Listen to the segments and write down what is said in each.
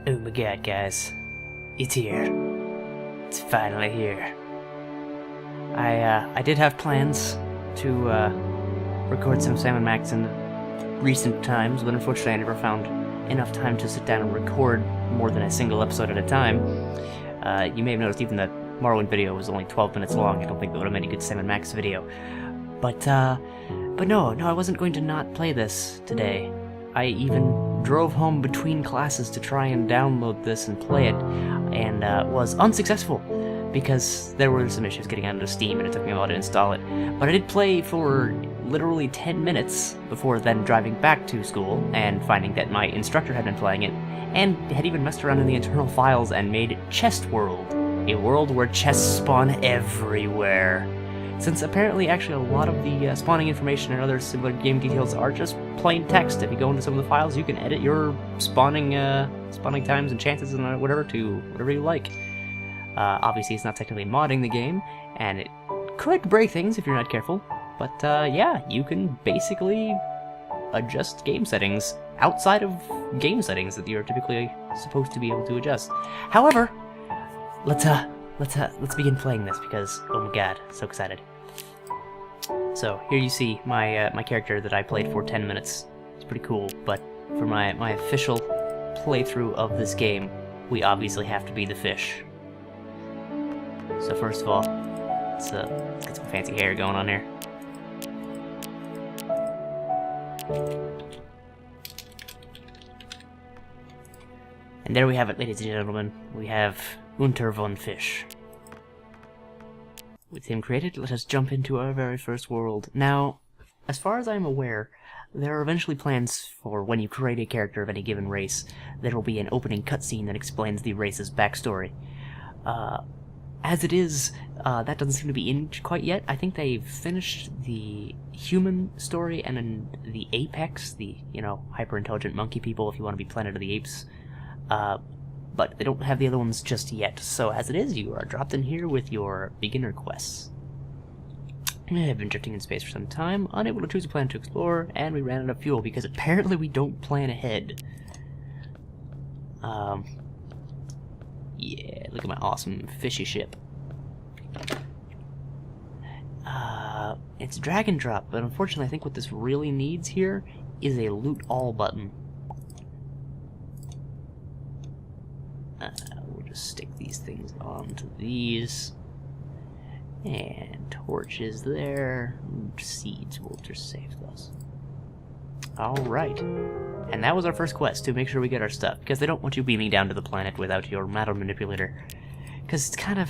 Oh my god, guys. It's here. It's finally here. I did have plans to record some Sam & Max in recent times, but unfortunately I never found enough time to sit down and record more than a single episode at a time. You may have noticed even the Morrowind video was only 12 minutes long. I don't think that would have made a good Sam & Max video. But no, I wasn't going to not play this today. I even drove home between classes to try and download this and play it, and was unsuccessful because there were some issues getting onto Steam and it took me a while to install it. But I did play for literally 10 minutes before then driving back to school and finding that my instructor had been playing it and had even messed around in the internal files and made Chest World, a world where chests spawn everywhere. Since apparently actually a lot of the spawning information and other similar game details are just plain text. If you go into some of the files, you can edit your spawning times and chances and whatever to whatever you like. Obviously, it's not technically modding the game, and it could break things if you're not careful. But yeah, you can basically adjust game settings outside of game settings that you're typically supposed to be able to adjust. However, let's begin playing this because, oh my god, so excited. So here you see my my character that I played for 10 minutes. It's pretty cool, but for my official playthrough of this game, we obviously have to be the fish. So first of all, let's get some fancy hair going on here. And there we have it, ladies and gentlemen. We have Unter von Fish. With him created, let us jump into our very first world. Now, as far as I'm aware, there are eventually plans for when you create a character of any given race, there will be an opening cutscene that explains the race's backstory. As it is, that doesn't seem to be in quite yet. I think they've finished the human story and then the apex, the, you know, hyper-intelligent monkey people if you want to be Planet of the Apes. But they don't have the other ones just yet. So as it is, you are dropped in here with your beginner quests. I've been drifting in space for some time, unable to choose a planet to explore, and we ran out of fuel because apparently we don't plan ahead. Yeah, look at my awesome fishy ship. It's drag and drop, but unfortunately I think what this really needs here is a loot all button. We'll just stick these things onto these. And torches there. Seeds, we'll just save those. Alright. And that was our first quest, to make sure we get our stuff, because they don't want you beaming down to the planet without your matter manipulator. Because it's kind of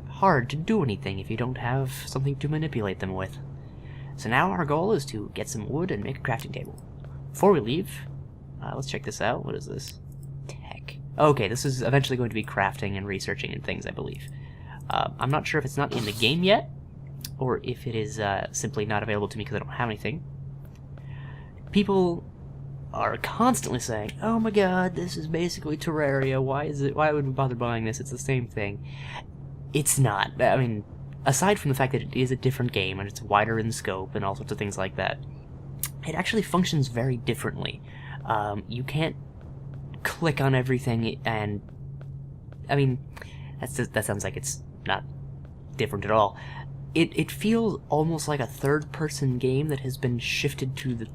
hard to do anything if you don't have something to manipulate them with. So now our goal is to get some wood and make a crafting table. Before we leave, let's check this out. What is this? Tech. Okay, this is eventually going to be crafting and researching and things, I believe. I'm not sure if it's not in the game yet, or if it is simply not available to me because I don't have anything. People are constantly saying, oh my god, this is basically Terraria, why would we bother buying this, it's the same thing. It's not. I mean, aside from the fact that it is a different game, and it's wider in scope, and all sorts of things like that, it actually functions very differently. You can't click on everything, and, I mean, that sounds like it's not different at all. It feels almost like a third-person game that has been shifted to the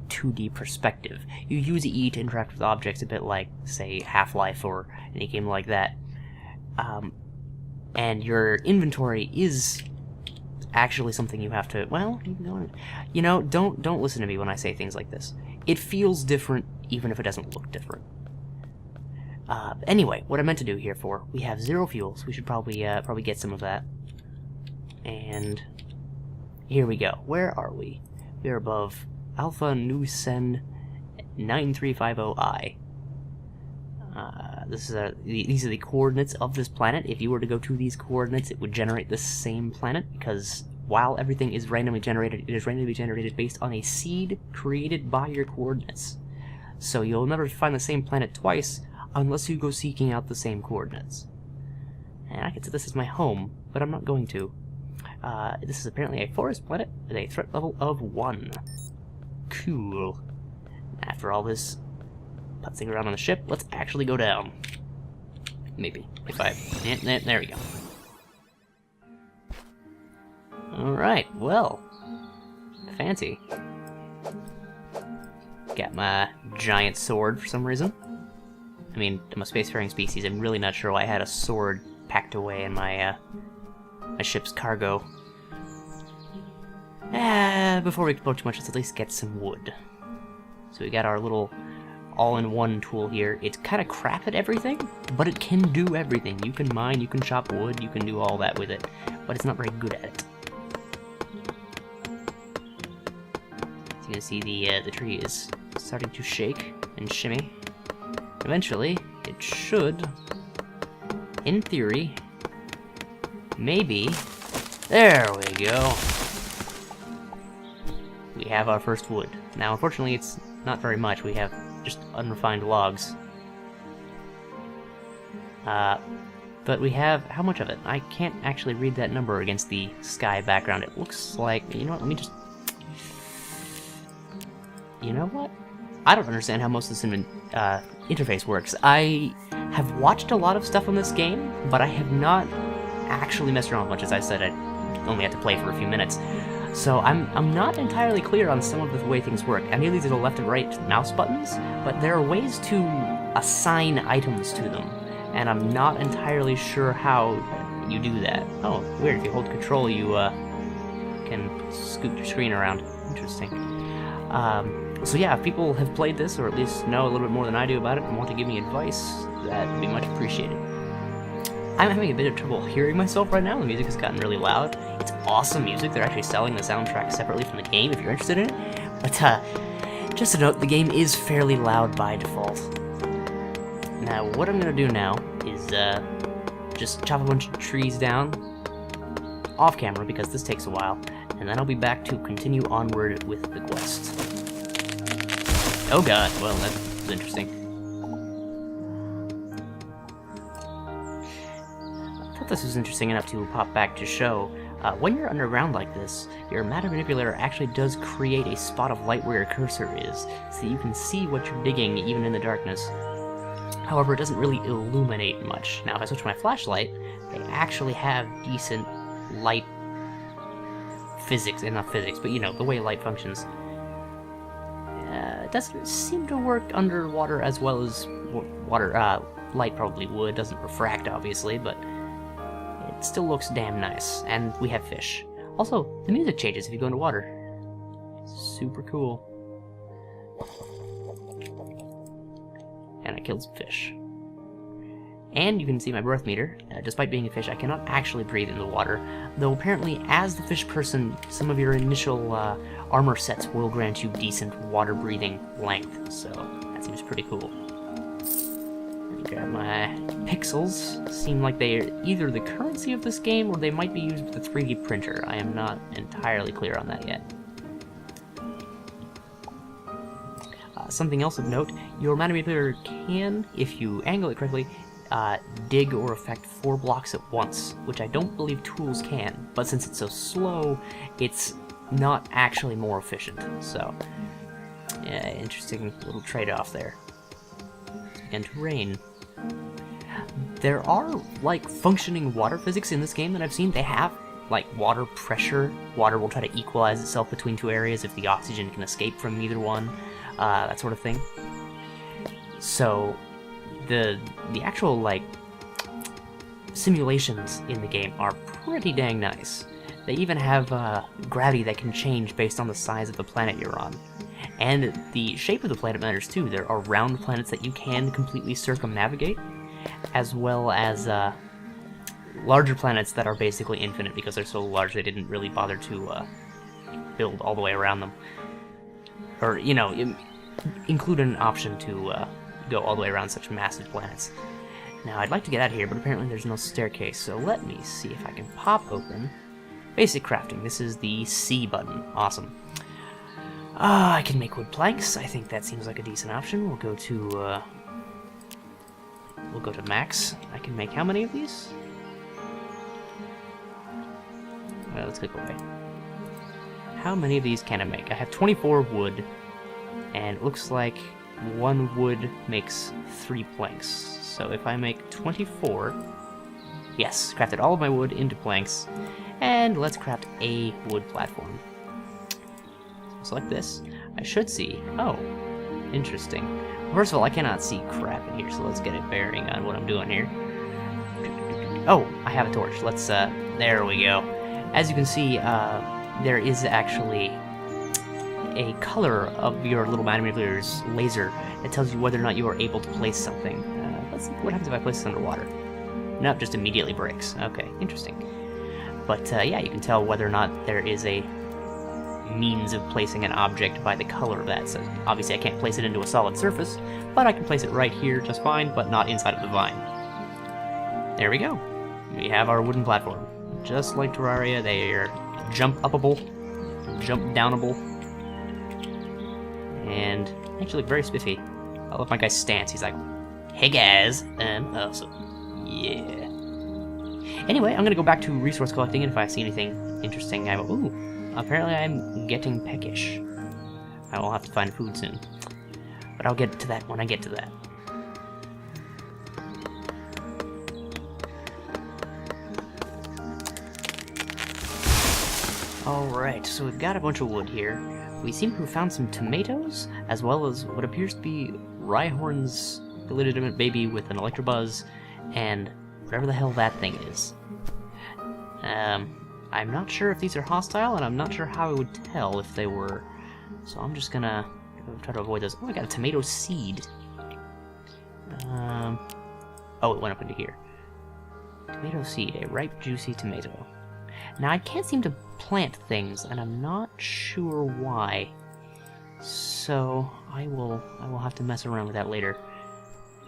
2D perspective. You use E to interact with objects a bit like, say, Half-Life or any game like that. And your inventory is actually something you have to, well, you know, don't listen to me when I say things like this. It feels different even if it doesn't look different. Anyway, what I meant to do here we have 0 fuel, so we should probably get some of that. And here we go. Where are we? We are above Alpha Nu Sen 9350I. These are the coordinates of this planet. If you were to go to these coordinates, it would generate the same planet, because while everything is randomly generated, it is randomly generated based on a seed created by your coordinates. So you'll never find the same planet twice, unless you go seeking out the same coordinates. And I could say this is my home, but I'm not going to. This is apparently a forest planet with a threat level of 1. Cool. After all this putzing around on the ship. Let's actually go down. Maybe. If I... there we go. Alright, well. Fancy. Got my giant sword for some reason. I mean, I'm a spacefaring species. I'm really not sure why I had a sword packed away in my, my ship's cargo. Before we explore too much, let's at least get some wood. So we got our little all-in-one tool here. It's kind of crap at everything, but it can do everything. You can mine, you can chop wood, you can do all that with it, but it's not very good at it. So you can see the tree is starting to shake and shimmy. Eventually, it should, in theory, maybe... There we go. We have our first wood. Now, unfortunately, it's not very much. We have just unrefined logs. But we have... How much of it? I can't actually read that number against the sky background. It looks like... You know what? Let me just... You know what? I don't understand how most of this interface works. I have watched a lot of stuff on this game, but I have not actually messed around much. As I said, I only had to play for a few minutes. So I'm not entirely clear on some of the way things work. I know these are the left and right mouse buttons, but there are ways to assign items to them, and I'm not entirely sure how you do that. Oh, weird. If you hold control, you can scoot your screen around. Interesting. So yeah, if people have played this, or at least know a little bit more than I do about it, and want to give me advice, that would be much appreciated. I'm having a bit of trouble hearing myself right now. The music has gotten really loud. It's awesome music. They're actually selling the soundtrack separately from the game if you're interested in it. But just a note, the game is fairly loud by default. Now, what I'm going to do now is just chop a bunch of trees down off camera, because this takes a while, and then I'll be back to continue onward with the quest. Oh god, well, that's interesting. This is interesting enough to pop back to show. When you're underground like this, your matter manipulator actually does create a spot of light where your cursor is, so you can see what you're digging even in the darkness. However, it doesn't really illuminate much. Now, if I switch my flashlight, they actually have decent light physics, and not physics, but you know, the way light functions. It doesn't seem to work underwater as well as water, light probably would. Doesn't refract, obviously, but it still looks damn nice, and we have fish. Also, the music changes if you go into water. Super cool. And I killed some fish. And you can see my breath meter. Despite being a fish, I cannot actually breathe in the water, though apparently as the fish person, some of your initial armor sets will grant you decent water-breathing length, so that seems pretty cool. Grab my pixels. Seem like they are either the currency of this game, or they might be used with a 3D printer. I am not entirely clear on that yet. Something else of note, your matter manipulator can, if you angle it correctly, dig or affect 4 blocks at once, which I don't believe tools can, but since it's so slow, it's not actually more efficient, so yeah, interesting little trade-off there. And to rain. There are, like, functioning water physics in this game that I've seen. They have, like, water pressure. Water will try to equalize itself between 2 areas if the oxygen can escape from either one, that sort of thing. So, the actual, like, simulations in the game are pretty dang nice. They even have gravity that can change based on the size of the planet you're on. And the shape of the planet matters too. There are round planets that you can completely circumnavigate, as well as larger planets that are basically infinite because they're so large they didn't really bother to build all the way around them. Or, you know, include an option to go all the way around such massive planets. Now, I'd like to get out of here, but apparently there's no staircase, so let me see if I can pop open basic crafting. This is the C button. Awesome. I can make wood planks. I think that seems like a decent option. We'll go to max. I can make how many of these? Well, let's click away. How many of these can I make? I have 24 wood, and it looks like 1 wood makes 3 planks. So if I make 24... Yes, crafted all of my wood into planks. And let's craft a wood platform. Select this. I should see... Oh, interesting. First of all, I cannot see crap in here, so let's get a bearing on what I'm doing here. Oh, I have a torch. Let's, there we go. As you can see, there is actually a color of your little animator's laser that tells you whether or not you are able to place something. Let's see what happens if I place this underwater. No, just immediately breaks. Okay, interesting. But, yeah, you can tell whether or not there is a means of placing an object by the color of that. So obviously I can't place it into a solid surface, but I can place it right here just fine, but not inside of the vine. There we go. We have our wooden platform. Just like Terraria, they are jump-upable, jump-downable, and actually look very spiffy. I love my guy's stance. He's like, hey guys, I'm awesome. Yeah. Anyway, I'm gonna go back to resource collecting, and if I see anything interesting, I will... Ooh. Apparently I'm getting peckish. I will have to find food soon. But I'll get to that when I get to that. Alright, so we've got a bunch of wood here. We seem to have found some tomatoes, as well as what appears to be Rhyhorn's illegitimate baby with an electrobuzz, and whatever the hell that thing is. I'm not sure if these are hostile, and I'm not sure how I would tell if they were. So I'm just gonna try to avoid those. Oh, I got a tomato seed. Oh, it went up into here. Tomato seed, a ripe, juicy tomato. Now, I can't seem to plant things, and I'm not sure why. So I will have to mess around with that later.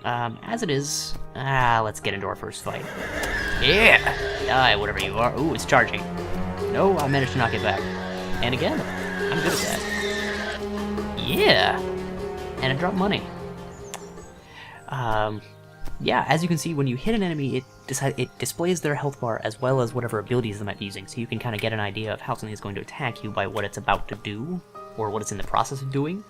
As it is, let's get into our first fight. Yeah! Die, whatever you are. Ooh, it's charging. No, I managed to knock it back. And again, I'm good at that. Yeah! And it dropped money. Yeah, as you can see, when you hit an enemy, it displays their health bar as well as whatever abilities they might be using, so you can kind of get an idea of how something is going to attack you by what it's about to do, or what it's in the process of doing.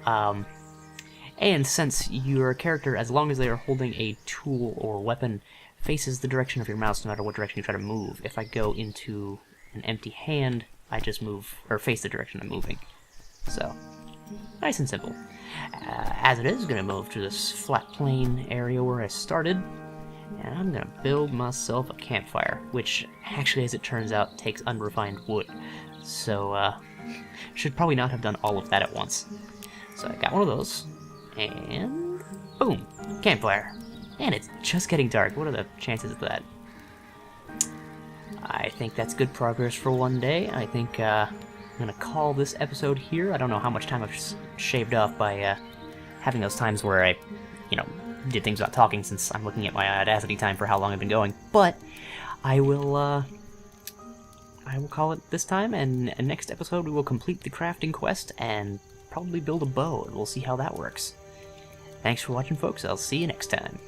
And since your character, as long as they are holding a tool or weapon, faces the direction of your mouse no matter what direction you try to move, if I go into an empty hand, I just move, or face the direction I'm moving. So, nice and simple. As it is, I'm going to move to this flat plain area where I started, and I'm going to build myself a campfire, which actually, as it turns out, takes unrefined wood. So, should probably not have done all of that at once. So I got one of those. And boom, campfire. And it's just getting dark. What are the chances of that? I think that's good progress for one day. I think I'm going to call this episode here. I don't know how much time I've shaved off by having those times where I, did things without talking, since I'm looking at my Audacity time for how long I've been going. But I will call it this time, and next episode we will complete the crafting quest and probably build a bow, and we'll see how that works. Thanks for watching, folks. I'll see you next time.